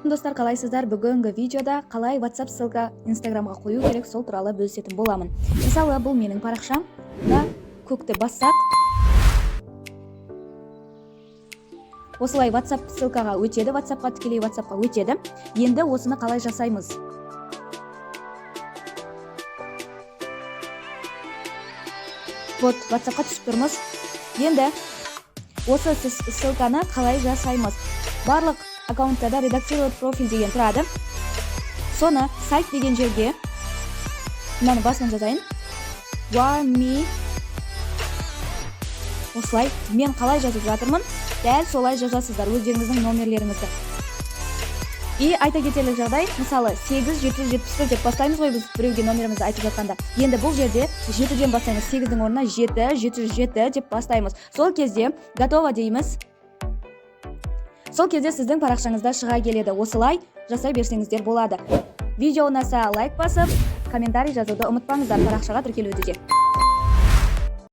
Достар, қалайсыздар? Бүгінгі видеода қалай WhatsApp ссылка Instagramға қою керек, сол туралы бөлісетін боламын. Мысалы, бұл менің парақшам. Мына көкті бассақ, осылай WhatsApp ссылкаға өтеді, WhatsAppқа тікелей WhatsAppқа өтеді. Енді осыны қалай жасаймыз? Вот, WhatsAppқа түсіп тұрмыз. Енді осы ссылканы қалай жасаймыз? Барлық аккаунттарда редактировать профиль деген тұрады. Соны сайт деген жерге, мынаны басынан жазайын. Warme. Осылай, мен қалай жазып жатырмын? Дәл солай жазасыздар өздеріңіздің номерлеріңізді. И айта кетерлік жағдай, мысалы 8771 деп бастаймыз ғой біз біреуге номерімізді айтып жатқанда. Енді бұл жерде 7-ден бастаймыз. 8-дің орнына 707 деп бастаймыз. Сол кезде готово дейміз. Сол кезде сіздің парақшаңызда шыға келеді. Осылай жасай берсеңіздер болады. Видео ұнаса лайк басып, комментарий жазуды ұмытпаңыздар, парақшаға тіркелуді де.